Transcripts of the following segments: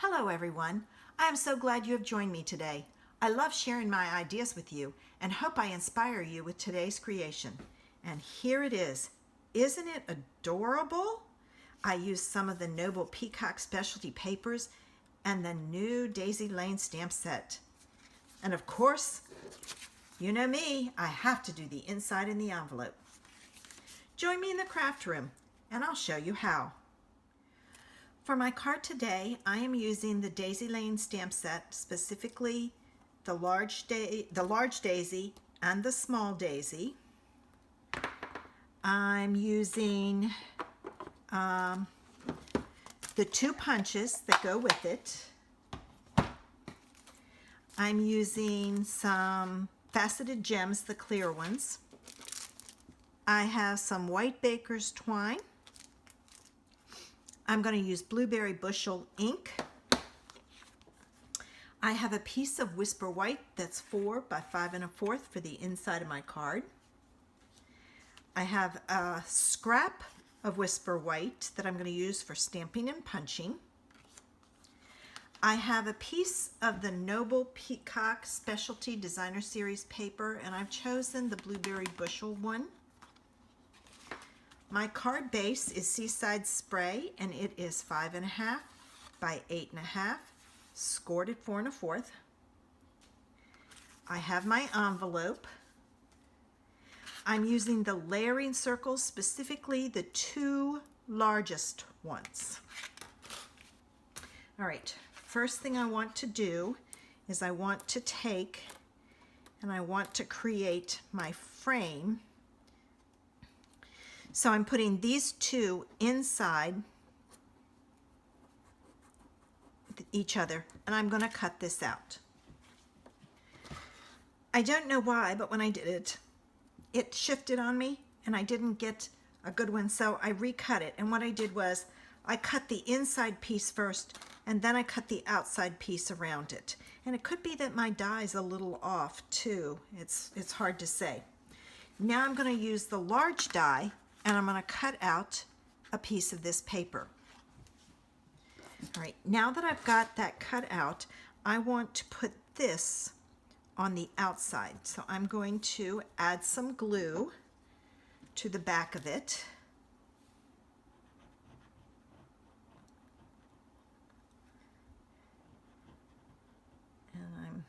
Hello everyone. I am so glad you have joined me today. I love sharing my ideas with you and hope I inspire you with today's creation. And here it is. Isn't it adorable? I used some of the Noble Peacock specialty papers and the new Daisy Lane stamp set. And of course, you know me, I have to do the inside in the envelope. Join me in the craft room and I'll show you how. For my card today, I am using the Daisy Lane stamp set, specifically the large daisy and the small daisy. I'm using the 2 punches that go with it. I'm using some faceted gems, the clear ones. I have some white baker's twine. I'm going to use Blueberry Bushel ink. I have a piece of Whisper White that's 4 by 5 1/4 for the inside of my card. I have a scrap of Whisper White that I'm going to use for stamping and punching. I have a piece of the Noble Peacock Specialty Designer Series paper, and I've chosen the Blueberry Bushel one. My card base is Seaside Spray, and it is 5 1/2 by 8 1/2, scored at 4 1/4. I have my envelope. I'm using the layering circles, specifically the 2 largest ones. All right, first thing I want to do is I want to take and I want to create my frame. So I'm putting these 2 inside each other, and I'm going to cut this out. I don't know why, but when I did it, it shifted on me and I didn't get a good one, so I recut it. And what I did was I cut the inside piece first and then I cut the outside piece around it. And it could be that my die is a little off too. It's hard to say. Now I'm going to use the large die and I'm going to cut out a piece of this paper. All right, now that I've got that cut out, I want to put this on the outside. So I'm going to add some glue to the back of it. And I'm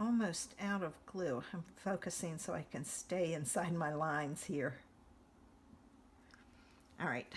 almost out of glue. I'm focusing so I can stay inside my lines here. All right.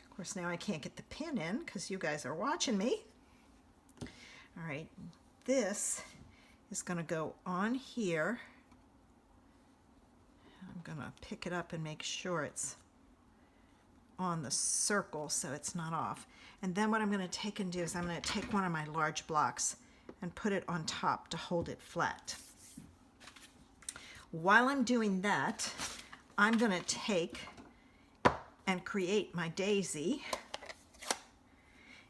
Of course, now I can't get the pin in because you guys are watching me. All right, this is going to go on here. I'm going to pick it up and make sure it's on the circle so it's not off. And then what I'm going to take and do is I'm going to take one of my large blocks and put it on top to hold it flat. While I'm doing that, I'm going to take and create my daisy,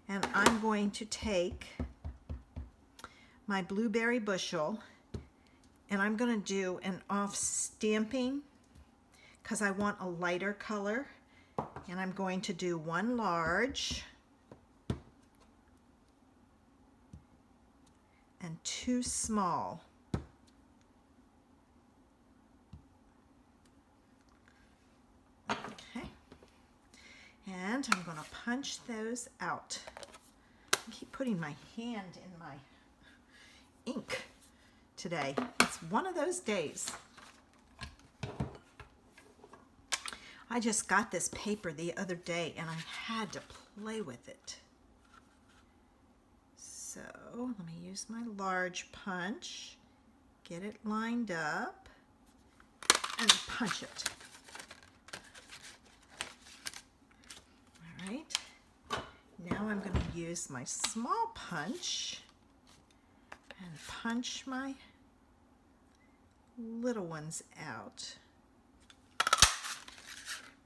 and I'm going to take my Blueberry Bushel and I'm going to do an off stamping because I want a lighter color. And I'm going to do 1 large and 2 small. Okay. And I'm going to punch those out. I keep putting my hand in my ink today. It's one of those days. I just got this paper the other day and I had to play with it. So let me use my large punch, get it lined up, and punch it. All right, now I'm going to use my small punch and punch my little ones out.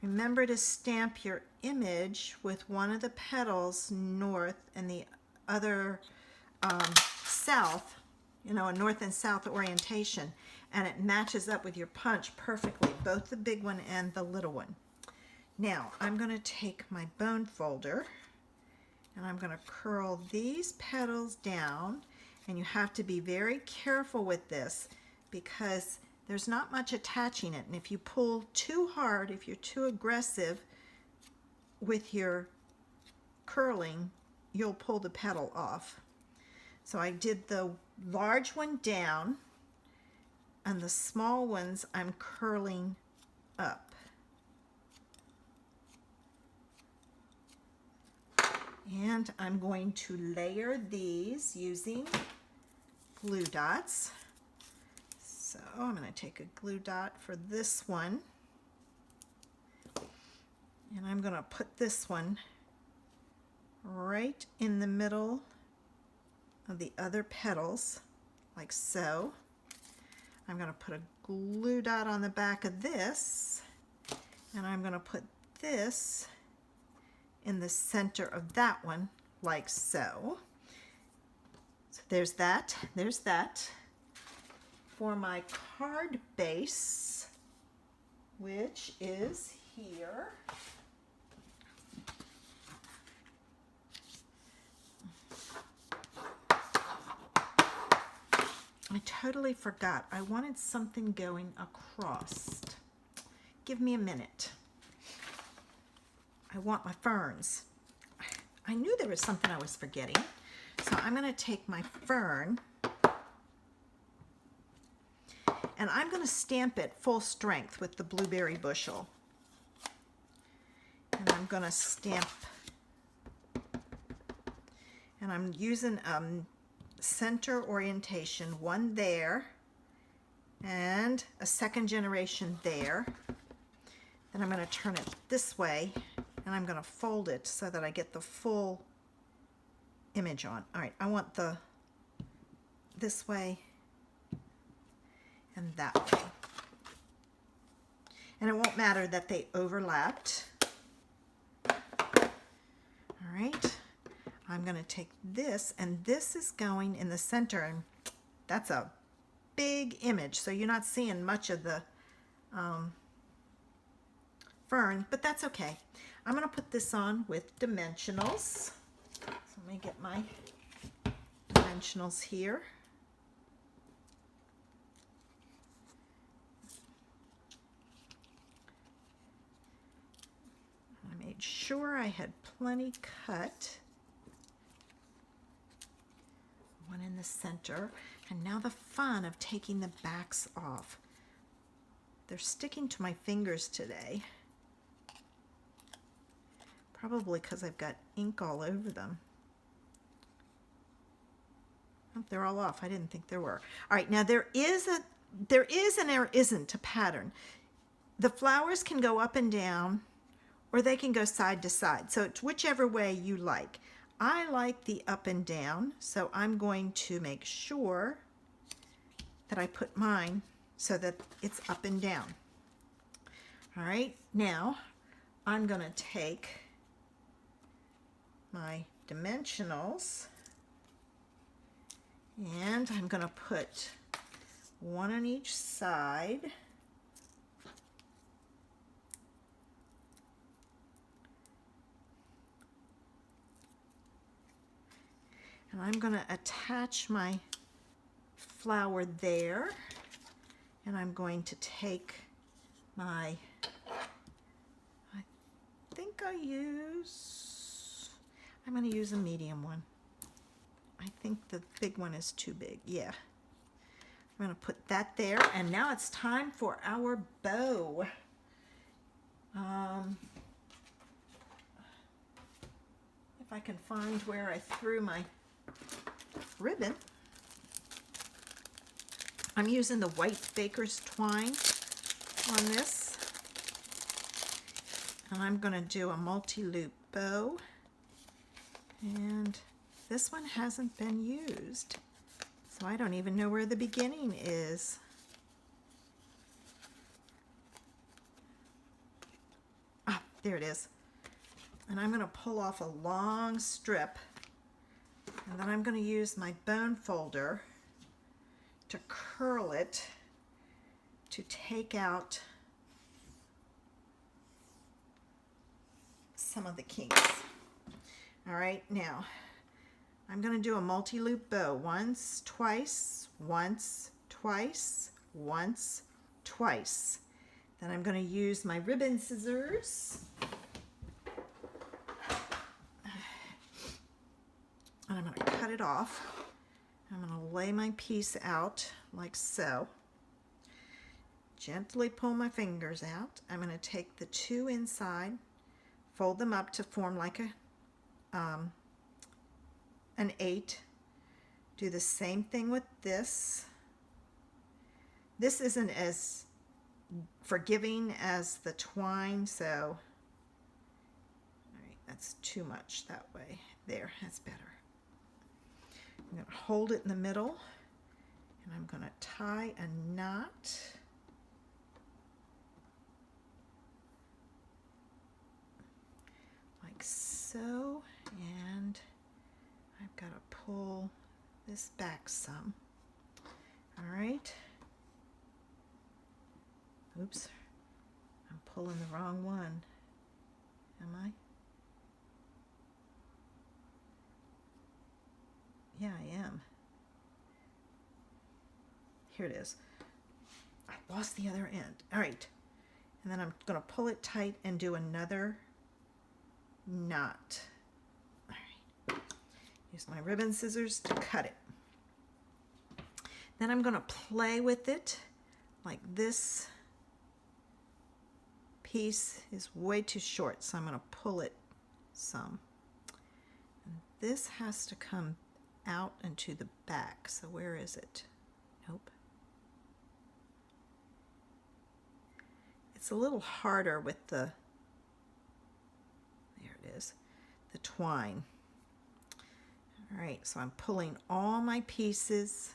Remember to stamp your image with one of the petals north and the other south, you know, a north and south orientation, and it matches up with your punch perfectly, both the big one and the little one. Now I'm going to take my bone folder and I'm going to curl these petals down, and you have to be very careful with this because there's not much attaching it, and if you pull too hard, if you're too aggressive with your curling, you'll pull the petal off. So I did the large one down, and the small ones I'm curling up. And I'm going to layer these using glue dots. So I'm going to take a glue dot for this one, and I'm going to put this one right in the middle of the other petals, like so. I'm going to put a glue dot on the back of this, and I'm going to put this in the center of that one, like so. So there's that, there's that. For my card base, which is here, I totally forgot. I wanted something going across. Give me a minute. I want my ferns. I knew there was something I was forgetting. So I'm going to take my fern and I'm going to stamp it full strength with the blueberry bushel. And I'm going to stamp, and I'm using center orientation, one there and a second generation there. Then I'm going to turn it this way, and I'm going to fold it so that I get the full image on. All right, I want this way and that way. And it won't matter that they overlapped. All right, I'm going to take this, and this is going in the center, and that's a big image, so you're not seeing much of the fern, but that's okay. I'm going to put this on with dimensionals. So let me get my dimensionals here. I made sure I had plenty cut. One in the center. And now the fun of taking the backs off. They're sticking to my fingers today. Probably because I've got ink all over them. Oh, they're all off. I didn't think there were. All right, now there is and there isn't a pattern. The flowers can go up and down, or they can go side to side. So it's whichever way you like. I like the up and down, so I'm going to make sure that I put mine so that it's up and down. All right, now I'm going to take my dimensionals, and I'm going to put one on each side. And I'm going to attach my flower there, and I'm going to take my, I'm going to use a medium one. I think the big one is too big. Yeah. I'm going to put that there, and now it's time for our bow. If I can find where I threw my ribbon. I'm using the white baker's twine on this, and I'm going to do a multi-loop bow, and this one hasn't been used, so I don't even know where the beginning is. There it is. And I'm going to pull off a long strip, and then I'm going to use my bone folder to curl it to take out some of the kinks. All right, now I'm going to do a multi-loop bow. Once, twice, once, twice, once, twice. Then I'm going to use my ribbon scissors. And I'm going to cut it off. I'm going to lay my piece out like so. Gently pull my fingers out. I'm going to take the two inside, fold them up to form like an 8. Do the same thing with this. This isn't as forgiving as the twine, so all right, that's too much that way. There, that's better. I'm going to hold it in the middle, and I'm going to tie a knot. Like so, and I've got to pull this back some. All right. Oops, I'm pulling the wrong one. Am I? Yeah, I am. Here it is. I lost the other end. All right. And then I'm going to pull it tight and do another knot. All right. Use my ribbon scissors to cut it. Then I'm going to play with it like this. Piece is way too short, so I'm going to pull it some. And this has to come out and to the back. So where is it? Nope. It's a little harder with the, there it is, the twine. All right, so I'm pulling all my pieces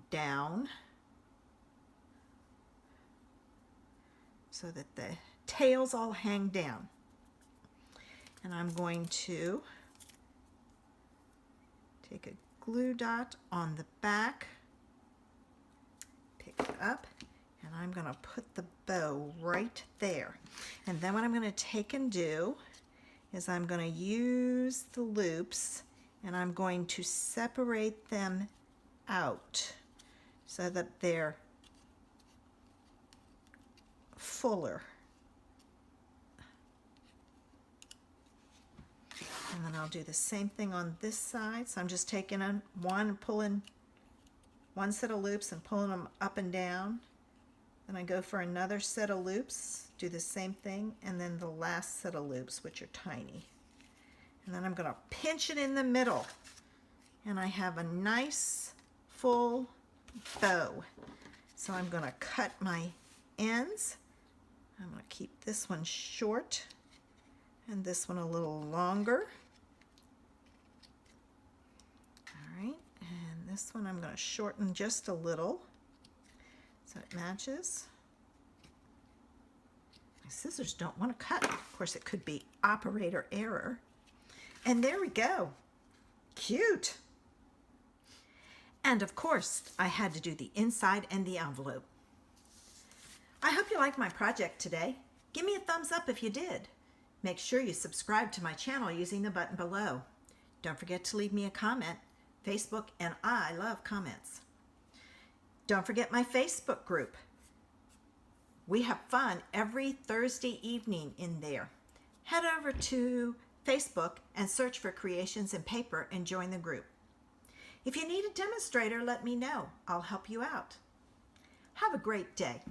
down so that the tails all hang down. And I'm going to take a glue dot on the back, pick it up, and I'm going to put the bow right there. And then what I'm going to take and do is I'm going to use the loops, and I'm going to separate them out so that they're fuller. And then I'll do the same thing on this side. So I'm just taking one and pulling one set of loops and pulling them up and down. Then I go for another set of loops, do the same thing, and then the last set of loops, which are tiny. And then I'm going to pinch it in the middle. And I have a nice full bow. So I'm going to cut my ends. I'm going to keep this one short and this one a little longer. All right, and this one I'm going to shorten just a little so it matches. My scissors don't want to cut. Of course, it could be operator error. And there we go. Cute. And of course, I had to do the inside and the envelope. I hope you liked my project today. Give me a thumbs up if you did. Make sure you subscribe to my channel using the button below. Don't forget to leave me a comment. Facebook and I love comments. Don't forget my Facebook group. We have fun every Thursday evening in there. Head over to Facebook and search for Creations in Paper and join the group. If you need a demonstrator, let me know. I'll help you out. Have a great day.